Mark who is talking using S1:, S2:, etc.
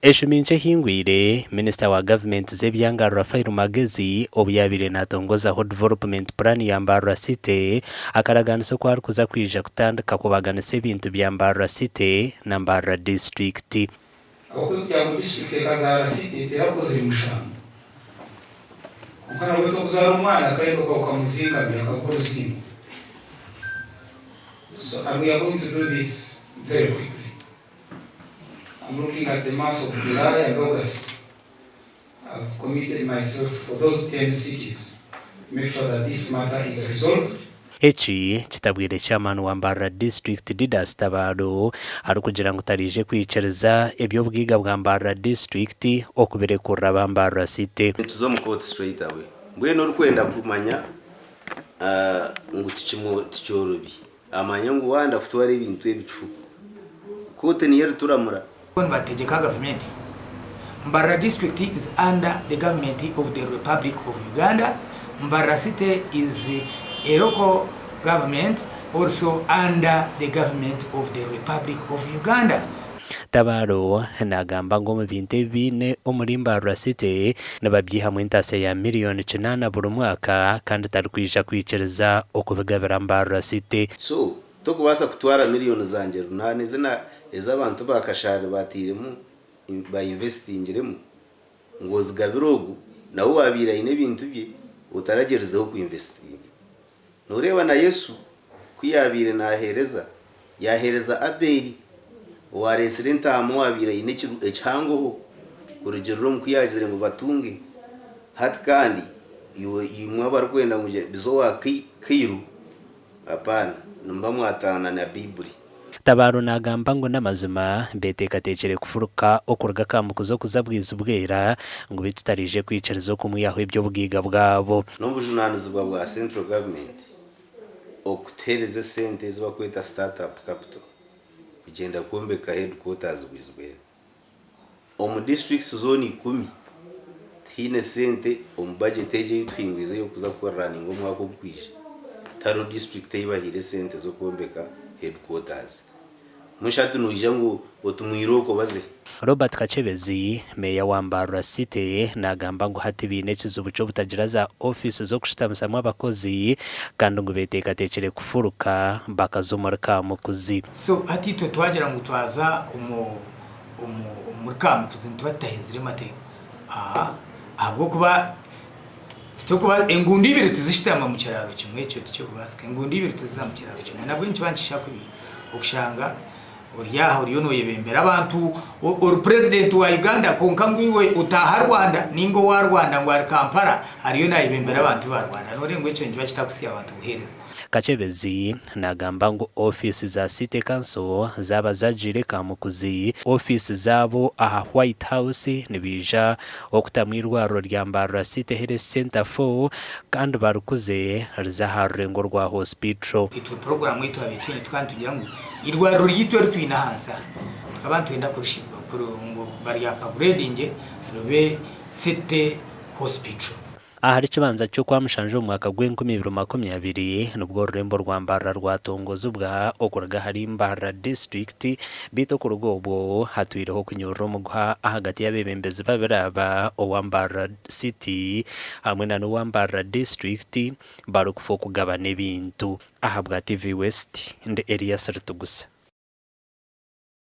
S1: Eshuminche hingwire Minister wa Government zebyanga Rafael Magezi obuyabire natongoza ho development plan ya Mbarara City akaraganisa ko kuza kwija kutandika kubaganisa ebintu bya Mbarara City na Mbarara District.
S2: Okujya mu district kazara City terakoze mushamba. Ukana weto kuzara umwana kayiko kwa muzinga byakakora uzinga. So we are going to do this very quickly. I'm looking at the month of July and August. I've committed myself for those 10 cities to make sure that this matter is resolved.
S1: Echi kitabwire chairman wa Mbarara District Didas Tabaro ari kugira ngo tarije kwicereza ebyo bwiga bwa Mbarara District okubere kuraba Mbarara City.
S3: Tuzo mu court straight away. Mbwe no rukwenda kumanya ngo ticyorobi. Amanya ngo wanda futware ibintu ebicu. Kote ni yari turamura.
S4: When bategeka government, Mbarara District is under the government of the Republic of Uganda. Mbarara City is a local government also under the government of the Republic of Uganda.
S1: Tabaro nagamba ngo mu binte bine omuri Mbarara City nababyihamwe intase ya miliyoni 9 buri mwaka kandi tarikwisha kwicereza okubigabira Mbarara City.
S3: So tokubasa kutwara miliyoni zanje runane zina ezabantu bakashare batiremu ba investingiremu ngo zigabirogu nawo wabira ine bintu bye utaragerezeho ku investing. Nureba na Yesu kwiyabire nahereza yahereza Abeli wa resident amwabira ine echango kurugero mu kwiyazire ngo batunge hat kandi yimwe barkwenda ngo bizowa kiru apana numba mwatana na Bibuli.
S1: Tabaro nagamba ngo namazima betekatechere kufuruka okuruga kamukuzo kuzabwiza ubwera ngo bitutarije kwicereza kumuyaho ibyo bwiga bwabo.
S3: N'ubujunanizwa bwa central government okutereze sente zibakweta startup capital kugenda kumbeka headquarters bizwe omu districts zone 10 tine sente omu budget eje yitwingwize yo kuza kukorana ngo mwako kwije taro district yibahire sente zo kumbeka headquarters mushatu nuje ngo otumwiroko baze.
S1: Robert Kachebezi meya wa Mbarara City nagamba ngo hati bineciza ubuco butagira za office zo kushitamusamwa abakozi kandi ngo betekatechere kufuruka bakazomorka mukuzi.
S4: So hati to twagira ngo twaza umurka mukuzi ntwatahezire mate ahubwo kuba tukuba engundi ibiri tuzishitama mu kiraro kimwe cyo cyo kubasika engundi ibiri tuziza mu kiraro kimwe nabwo nkibancisha kubi okushanga uriyaho uriyonoye bembera abantu uri president wa Uganda konka ngwiwe utaha Rwanda ningo wa Rwanda ngo ari Kampala ariyo nayi bembera abantu ba Rwanda nore ngo icyo ngiba kitakusiya abantu guhereza.
S1: Kachebezi nagamba ngo office za City Council zaba zajire kamukuzi office zabo aha White House nibija okutamwirwaro rya Mbarara City Health Center 4 kandi barukuze rizaharengo rwa hospital.
S4: Ito program ito abitune twantugira ngo irwaro ryitwe rutwina hasa tukabantu enda kurishirwa ngo bari upgrading robe City Hospital.
S1: Ahari kibanza cyo kwa Mushanje mu mwaka gw'2020 nubwo rurembo rwa Mbarara rwatongoza ubwa okuraga hari Mbarara District bito ku rugobo hatwireho kunyura mu guha ahagati y'abebembezi babiraba owa Mbarara City hamwe na no Mbarara District barukufo kugabana ebintu ahabwa TV West inde area Sertugusa.